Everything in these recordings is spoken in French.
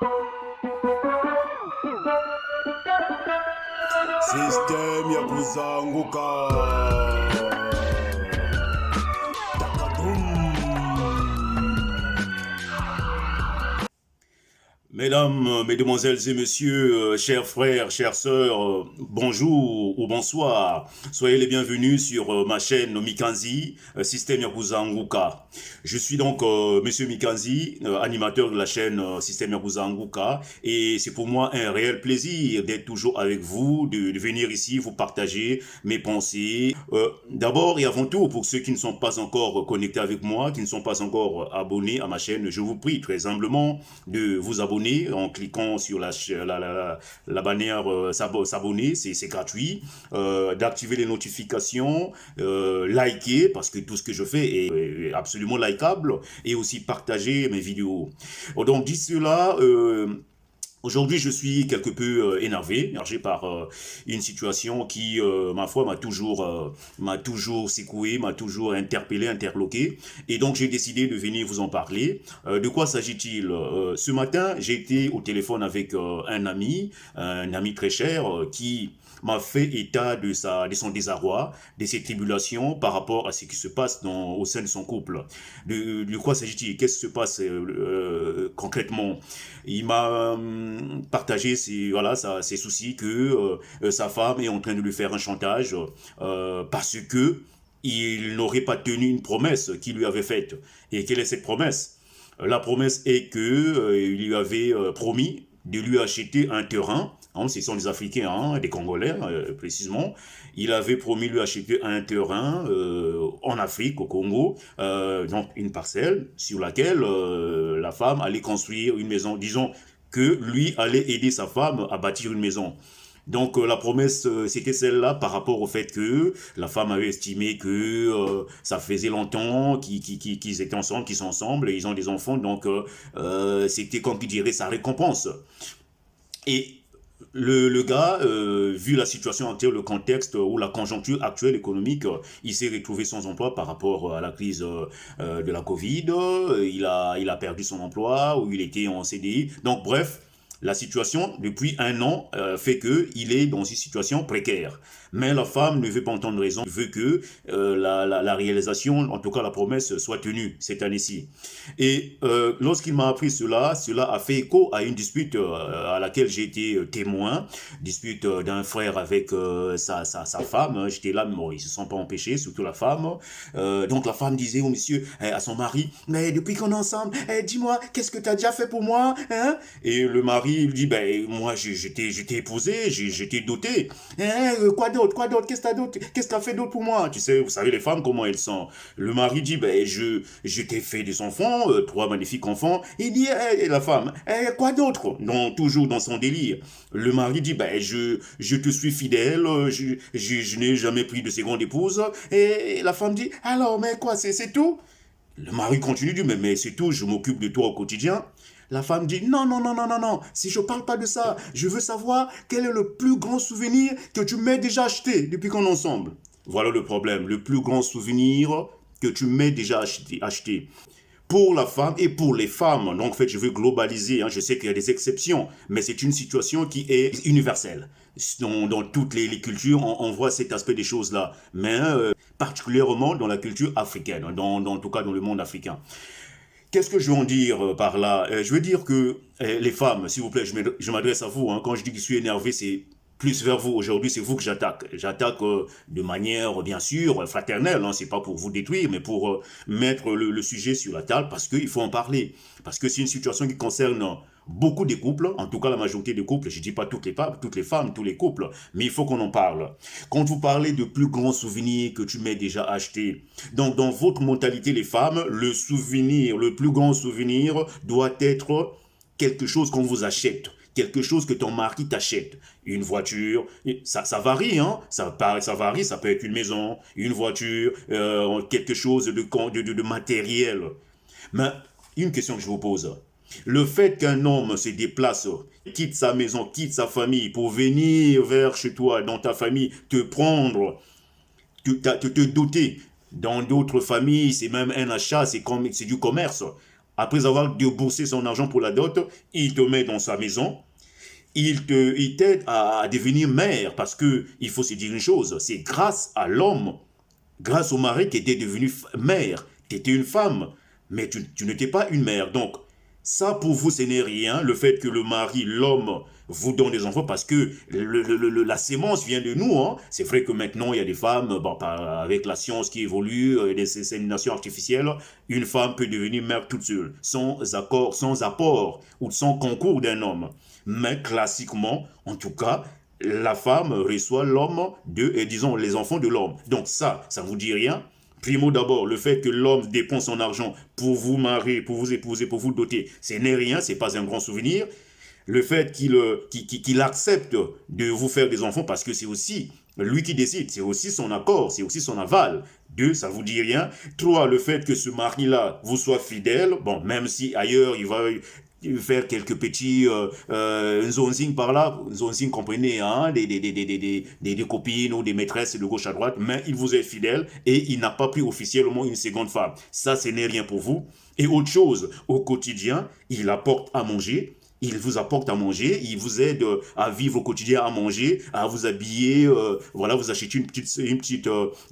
System ya kuzanguka Takadum. Mesdames, mesdemoiselles et messieurs, chers frères, chères sœurs, bonjour ou bonsoir. Soyez les bienvenus sur ma chaîne Mikanzi, Système Yakuza Nguka. Je suis donc Monsieur Mikanzi, animateur de la chaîne Système Yakuza Nguka, et c'est pour moi un réel plaisir d'être toujours avec vous, de venir ici vous partager mes pensées. D'abord et avant tout, pour ceux qui ne sont pas encore connectés avec moi, qui ne sont pas encore abonnés à ma chaîne, je vous prie très humblement de vous abonner en cliquant sur la bannière s'abonner, c'est gratuit, d'activer les notifications, liker, parce que tout ce que je fais est absolument likable, et aussi partager mes vidéos. Donc dit cela, aujourd'hui, je suis quelque peu énervé par une situation qui, ma foi, m'a toujours secoué, m'a toujours interpellé, interloqué. Et donc, j'ai décidé de venir vous en parler. De quoi s'agit-il? Ce matin, j'ai été au téléphone avec un ami très cher, qui m'a fait état de son désarroi, de ses tribulations par rapport à ce qui se passe au sein de son couple. De quoi s'agit-il? Qu'est-ce qui se passe concrètement? Il m'a partagé ses soucis que sa femme est en train de lui faire un chantage parce que il n'aurait pas tenu une promesse qu'il lui avait faite. Et quelle est cette promesse? La promesse est que il lui avait promis de lui acheter un terrain. Ce sont des Africains, des Congolais précisément. Il avait promis de lui acheter un terrain en Afrique, au Congo, donc une parcelle sur laquelle la femme allait construire une maison. Disons que lui allait aider sa femme à bâtir une maison. Donc la promesse, c'était celle-là par rapport au fait que la femme avait estimé que ça faisait longtemps qu'ils étaient ensemble, qu'ils sont ensemble, et ils ont des enfants, donc c'était, comme qui dirait, sa récompense. Et le gars, vu la situation actuelle, le contexte ou la conjoncture actuelle économique, il s'est retrouvé sans emploi par rapport à la crise de la Covid. Il a perdu son emploi, ou il était en CDI. Donc bref, la situation, depuis un an, fait qu'il est dans une situation précaire. Mais la femme ne veut pas entendre raison, veut que la réalisation, en tout cas la promesse, soit tenue cette année-ci. Et lorsqu'il m'a appris cela a fait écho à une dispute à laquelle j'ai été témoin, dispute d'un frère avec sa femme. J'étais là, mais bon, ils ne se sont pas empêchés, surtout la femme. Donc la femme disait au monsieur, à son mari, mais depuis qu'on est ensemble, dis-moi, qu'est-ce que tu as déjà fait pour moi, hein? Et le mari, il dit, ben moi je t'ai épousé, je t'ai doté. Quoi d'autre, qu'est-ce que tu as fait d'autre pour moi? Tu sais, vous savez les femmes comment elles sont. Le mari dit, ben je t'ai fait des enfants, 3 magnifiques enfants. Il dit, la femme, quoi d'autre? Donc toujours dans son délire. Le mari dit, ben je te suis fidèle, je n'ai jamais pris de seconde épouse. Et la femme dit, alors mais quoi, c'est tout? Le mari continue, dit, mais c'est tout, je m'occupe de toi au quotidien. La femme dit, non, non, non, non, non, non, si je parle pas de ça, je veux savoir quel est le plus grand souvenir que tu m'aies déjà acheté depuis qu'on est ensemble. Voilà le problème, le plus grand souvenir que tu m'aies déjà acheté. Pour la femme et pour les femmes, donc en fait je veux globaliser, je sais qu'il y a des exceptions, mais c'est une situation qui est universelle. Dans toutes les cultures, on voit cet aspect des choses-là, mais particulièrement dans la culture africaine, en tout cas dans le monde africain. Qu'est-ce que je veux en dire par là? Je veux dire que les femmes, s'il vous plaît, je m'adresse à vous. Quand je dis que je suis énervé, c'est plus vers vous. Aujourd'hui, c'est vous que j'attaque. J'attaque de manière, bien sûr, fraternelle. C'est pas pour vous détruire, mais pour mettre le sujet sur la table, parce qu'il faut en parler. Parce que c'est une situation qui concerne beaucoup de couples, en tout cas la majorité des couples, je ne dis pas toutes les femmes, tous les couples, mais il faut qu'on en parle. Quand vous parlez de plus grands souvenirs que tu m'as déjà acheté, donc dans votre mentalité les femmes, le plus grand souvenir doit être quelque chose qu'on vous achète, quelque chose que ton mari t'achète. Une voiture, ça varie, ça varie, ça peut être une maison, une voiture, quelque chose de matériel. Mais une question que je vous pose, le fait qu'un homme se déplace, quitte sa maison, quitte sa famille pour venir vers chez toi, dans ta famille, te prendre, te doter. Dans d'autres familles, c'est même un achat, c'est du commerce. Après avoir déboursé son argent pour la dot, il te met dans sa maison, il t'aide à devenir mère, parce que il faut se dire une chose, c'est grâce à l'homme, grâce au mari qui était devenu mère. Tu étais une femme, mais tu n'étais pas une mère. Donc, ça pour vous, ce n'est rien, le fait que le mari, l'homme, vous donne des enfants, parce que la sémence vient de nous. Hein. C'est vrai que maintenant, il y a des femmes, bon, avec la science qui évolue, des inséminations artificielles, une femme peut devenir mère toute seule, sans accord, sans apport ou sans concours d'un homme. Mais classiquement, en tout cas, la femme reçoit l'homme et disons les enfants de l'homme. Donc ça vous dit rien? Primo d'abord, le fait que l'homme dépense son argent pour vous marier, pour vous épouser, pour vous doter, ce n'est rien, c'est pas un grand souvenir. Le fait qu'il accepte de vous faire des enfants, parce que c'est aussi lui qui décide, c'est aussi son accord, c'est aussi son aval. 2, ça vous dit rien. 3, le fait que ce mari-là vous soit fidèle, bon, même si ailleurs il va faire quelques petits zonzing par là, zonzing comprenez, hein, des copines ou des maîtresses de gauche à droite, mais il vous est fidèle et il n'a pas pris officiellement une seconde femme. Ça, ce n'est rien pour vous. Et autre chose, au quotidien, il apporte à manger. Il vous apporte à manger, il vous aide à vivre au quotidien, à manger, à vous habiller, voilà, vous achetez une petite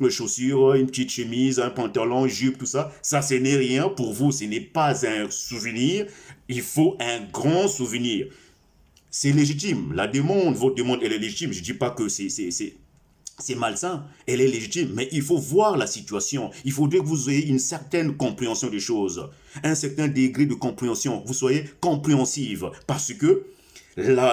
chaussure, une petite chemise, un pantalon, une jupe, tout ça. Ça, ce n'est rien pour vous, ce n'est pas un souvenir, il faut un grand souvenir. C'est légitime, la demande, votre demande, elle est légitime. Je ne dis pas que c'est malsain, elle est légitime, mais il faut voir la situation. Il faudrait que vous ayez une certaine compréhension des choses, un certain degré de compréhension, vous soyez compréhensive, parce que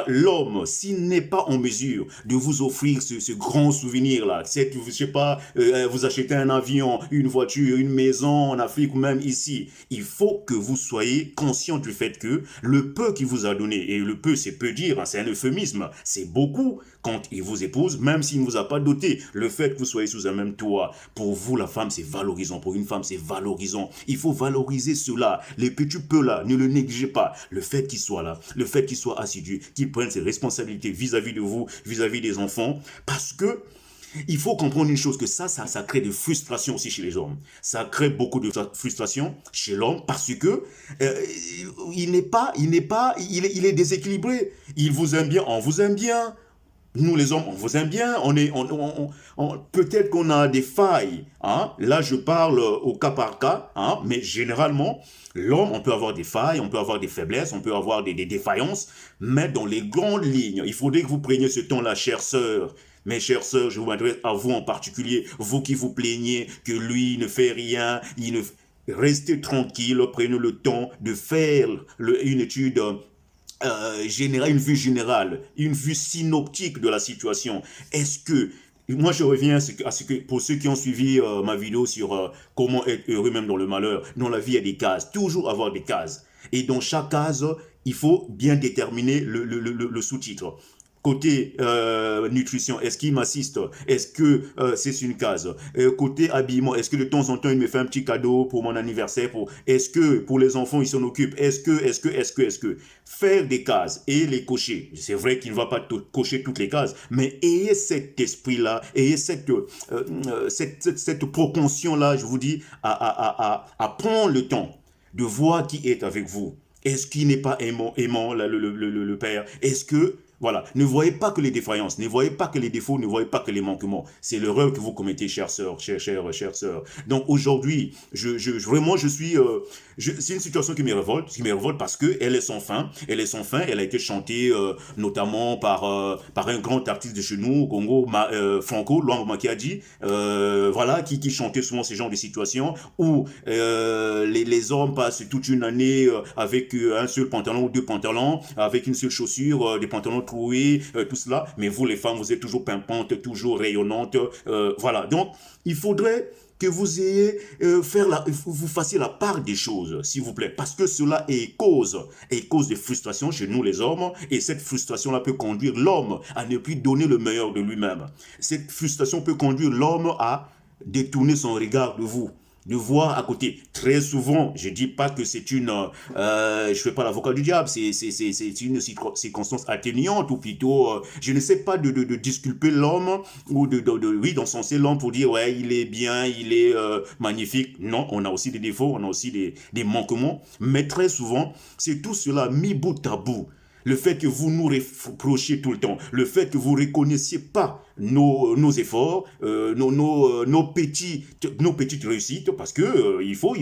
l'homme, s'il n'est pas en mesure de vous offrir ce grand souvenir-là, je sais pas, vous achetez un avion, une voiture, une maison en Afrique ou même ici, il faut que vous soyez conscient du fait que le peu qu'il vous a donné, et le peu c'est peu dire, hein, c'est un euphémisme, c'est beaucoup quand il vous épouse, même s'il ne vous a pas doté, le fait que vous soyez sous un même toit, pour vous la femme c'est valorisant, pour une femme c'est valorisant, il faut valoriser cela, les petits peu là, ne le négligez pas, le fait qu'il soit là, le fait qu'il soit assidu, qu'il prenne ses responsabilités vis-à-vis de vous, vis-à-vis des enfants, parce que il faut comprendre une chose, que ça crée de frustration aussi chez les hommes. Ça crée beaucoup de frustration chez l'homme parce que il est déséquilibré. Il vous aime bien, on vous aime bien. Nous les hommes, on vous aime bien, peut-être qu'on a des failles, hein? Là je parle au cas par cas, hein? Mais généralement, l'homme, on peut avoir des failles, on peut avoir des faiblesses, on peut avoir des défaillances, mais dans les grandes lignes, il faudrait que vous preniez ce temps-là, chères sœurs. Mes chères sœurs, je vous m'adresse à vous en particulier, vous qui vous plaignez que lui ne fait rien, restez tranquille, prenez le temps de faire une étude une vue générale, une vue synoptique de la situation. Est-ce que, moi je reviens à ce que, pour ceux qui ont suivi ma vidéo sur comment être heureux même dans le malheur, dans la vie il y a des cases, toujours avoir des cases. Et dans chaque case, il faut bien déterminer le sous-titre. Côté nutrition, est-ce qu'il m'assiste? Est-ce que c'est une case? Côté habillement, est-ce que de temps en temps il me fait un petit cadeau pour mon anniversaire? Est-ce que pour les enfants il s'en occupe? Est-ce que faire des cases et les cocher? C'est vrai qu'il ne va pas cocher toutes les cases, mais ayez cet esprit-là, ayez cette propension-là, je vous dis, à prendre le temps de voir qui est avec vous. Est-ce qu'il n'est pas aimant le Père? Est-ce que voilà, ne voyez pas que les défaillances, ne voyez pas que les défauts, ne voyez pas que les manquements. C'est l'erreur que vous commettez, chères sœurs, chères sœurs. Donc aujourd'hui, vraiment, c'est une situation qui me révolte parce que elle est sans fin. Elle a été chantée notamment par un grand artiste de chez nous au Congo, Franco Luambo Makiadi, voilà, qui chantait souvent ces genres de situations où les hommes passent toute une année avec un seul pantalon ou deux pantalons, avec une seule chaussure, des pantalons troués, tout cela, mais vous les femmes, vous êtes toujours pimpantes, toujours rayonnantes, voilà. Donc, il faudrait que vous ayez vous fassiez la part des choses, s'il vous plaît, parce que cela est cause de frustration chez nous les hommes, et cette frustration-là peut conduire l'homme à ne plus donner le meilleur de lui-même. Cette frustration peut conduire l'homme à détourner son regard de vous, de voir à côté. Très souvent, je dis pas que c'est une, je fais pas l'avocat du diable, c'est une circonstance atténuante, ou plutôt, je ne sais pas de disculper l'homme, ou oui, d'encenser l'homme pour dire, ouais, il est bien, il est magnifique. Non, on a aussi des défauts, on a aussi des manquements, mais très souvent, c'est tout cela mis bout à bout. Le fait que vous nous reprochiez tout le temps, le fait que vous ne reconnaissiez pas nos efforts, nos petites réussites, parce que il faut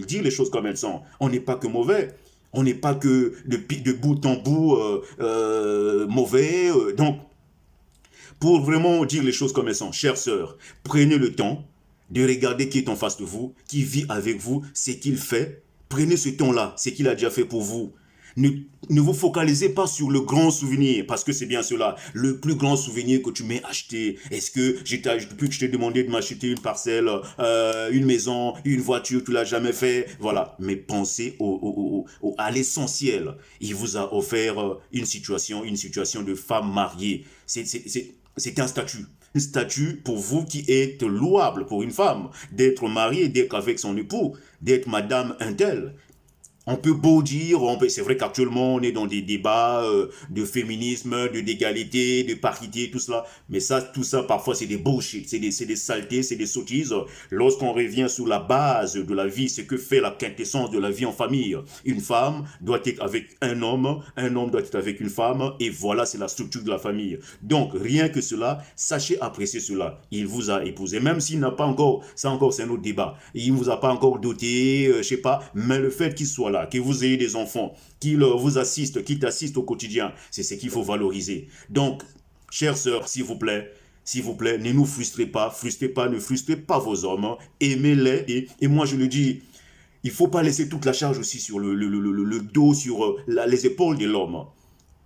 dire les choses comme elles sont. On n'est pas que mauvais. On n'est pas que de bout en bout mauvais. Donc, pour vraiment dire les choses comme elles sont, chères sœurs, prenez le temps de regarder qui est en face de vous, qui vit avec vous, ce qu'il fait. Prenez ce temps-là, ce qu'il a déjà fait pour vous. Ne vous focalisez pas sur le grand souvenir, parce que c'est bien cela. Le plus grand souvenir que tu m'aies acheté. Est-ce que depuis que je t'ai demandé de m'acheter une parcelle, une maison, une voiture, tu l'as jamais fait? Voilà. Mais pensez à l'essentiel. Il vous a offert une situation de femme mariée. C'est un statut. Un statut pour vous qui est louable pour une femme, d'être mariée, d'être avec son époux, d'être madame un tel. On peut beau dire, c'est vrai qu'actuellement on est dans des débats de féminisme, d'égalité, de parité, tout cela. Mais ça, tout ça, parfois c'est des bullshit, c'est des saletés, c'est des sottises. Lorsqu'on revient sur la base de la vie, ce que fait la quintessence de la vie en famille. Une femme doit être avec un homme doit être avec une femme, et voilà, c'est la structure de la famille. Donc, rien que cela, sachez apprécier cela. Il vous a épousé, même s'il n'a pas encore, ça encore c'est un autre débat, il ne vous a pas encore doté, je sais pas, mais le fait qu'il soit là, que vous ayez des enfants, qu'il vous assiste, qu'il t'assiste au quotidien, c'est ce qu'il faut valoriser. Donc, chères sœurs, s'il vous plaît, ne nous frustrez pas, ne frustrez pas vos hommes, aimez-les, et moi je le dis, il ne faut pas laisser toute la charge aussi sur le dos, sur les épaules de l'homme.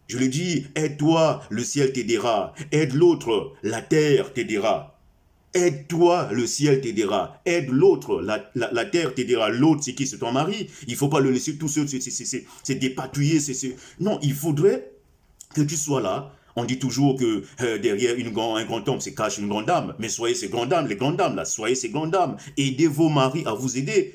Je le dis, aide-toi, le ciel t'aidera, aide l'autre, la terre t'aidera. Aide-toi, le ciel t'aidera. Aide l'autre, la terre t'aidera. L'autre, c'est qui? C'est ton mari. Il ne faut pas le laisser tout seul, c'est dépatouiller. Non, il faudrait que tu sois là. On dit toujours que derrière un grand homme se cache une grande dame. Mais soyez ces grandes dames, les grandes dames là, soyez ces grandes dames. Aidez vos maris à vous aider.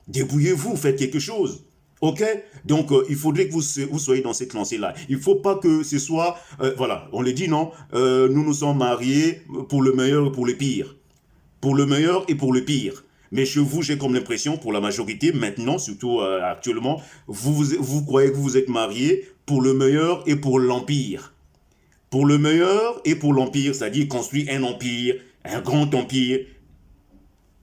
Débrouillez-vous, faites quelque chose. Ok? Donc, il faudrait que vous soyez dans cette lancée-là. Il ne faut pas que ce soit... voilà, on le dit, non? Nous nous sommes mariés pour le meilleur et pour le pire. Pour le meilleur et pour le pire. Mais chez vous, j'ai comme l'impression, pour la majorité, maintenant, surtout actuellement, vous croyez que vous êtes mariés pour le meilleur et pour l'empire. Pour le meilleur et pour l'empire, c'est-à-dire construire un empire, un grand empire.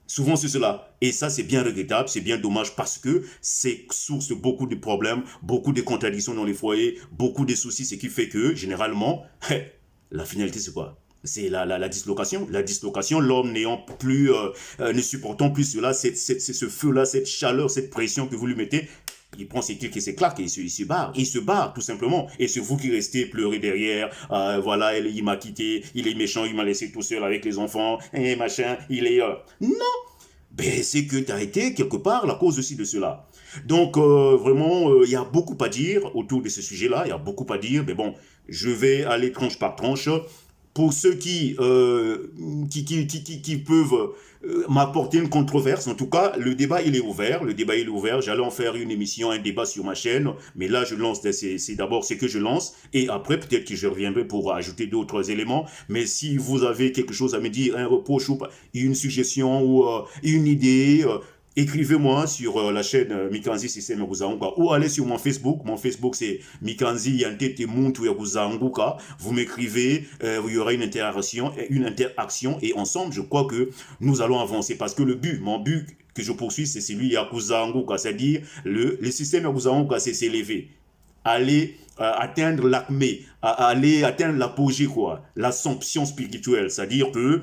Souvent, c'est cela. Et ça, c'est bien regrettable, c'est bien dommage parce que c'est source de beaucoup de problèmes, beaucoup de contradictions dans les foyers, beaucoup de soucis, ce qui fait que, généralement, la finalité, c'est quoi? C'est la dislocation. La dislocation, l'homme n'ayant plus, ne supportant plus cela, ce feu-là, cette chaleur, cette pression que vous lui mettez, il prend ses clics et ses claques et il se barre. Il se barre, tout simplement. Et c'est vous qui restez pleurer derrière. Voilà, il m'a quitté, il est méchant, il m'a laissé tout seul avec les enfants, et machin, il est... Non! Ben, c'est que tu as été quelque part la cause aussi de cela. Donc, vraiment, il y a beaucoup à dire autour de ce sujet-là. Il y a beaucoup à dire. Mais bon, je vais aller tranche par tranche. Pour ceux qui peuvent m'apporter une controverse, en tout cas, le débat, il est ouvert. Le débat, il est ouvert. J'allais en faire une émission, un débat sur ma chaîne. Mais là, je lance, c'est d'abord ce que je lance. Et après, peut-être que je reviendrai pour ajouter d'autres éléments. Mais si vous avez quelque chose à me dire, un reproche ou une suggestion ou une idée... écrivez-moi sur la chaîne Mikanzi Système Yakuzanguka ou allez sur mon Facebook. Mon Facebook, c'est Mikanzi Yantete Muntu Yakuzanguka. Vous m'écrivez, il y aura une interaction et ensemble, je crois que nous allons avancer parce que mon but que je poursuis, c'est celui Yakuzanguka, c'est-à-dire le système Yakuzanguka, c'est s'élever. Aller atteindre l'acmé, aller atteindre l'apogée, quoi, l'assomption spirituelle, c'est-à-dire que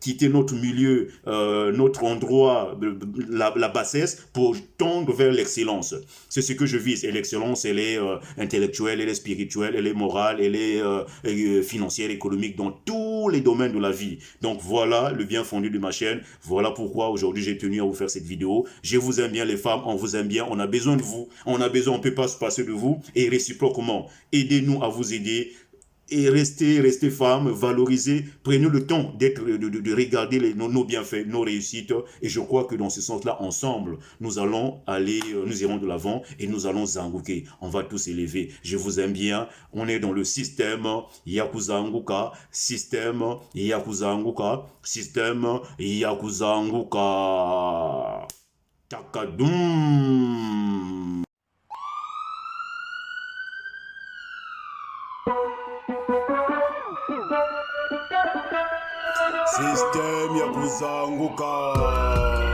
quitter notre milieu, notre endroit, la bassesse, pour tendre vers l'excellence. C'est ce que je vise. Et l'excellence, elle est intellectuelle, elle est spirituelle, elle est morale, elle est financière, économique, dans tous les domaines de la vie. Donc voilà le bien fondé de ma chaîne. Voilà pourquoi aujourd'hui j'ai tenu à vous faire cette vidéo. Je vous aime bien les femmes, on vous aime bien, on a besoin de vous, on ne peut pas se passer de vous, et réciproquement, aidez-nous à vous aider. et restez femmes, valorisez, prenez le temps de regarder nos bienfaits, nos réussites. Et je crois que dans ce sens-là, ensemble, nous allons aller, nous irons de l'avant et nous allons zangouker. On va tous élever. Je vous aime bien. On est dans le système Yakuzanguka, système Yakuzanguka, système Yakuzanguka. Takadoum. Système Yakuzanguka.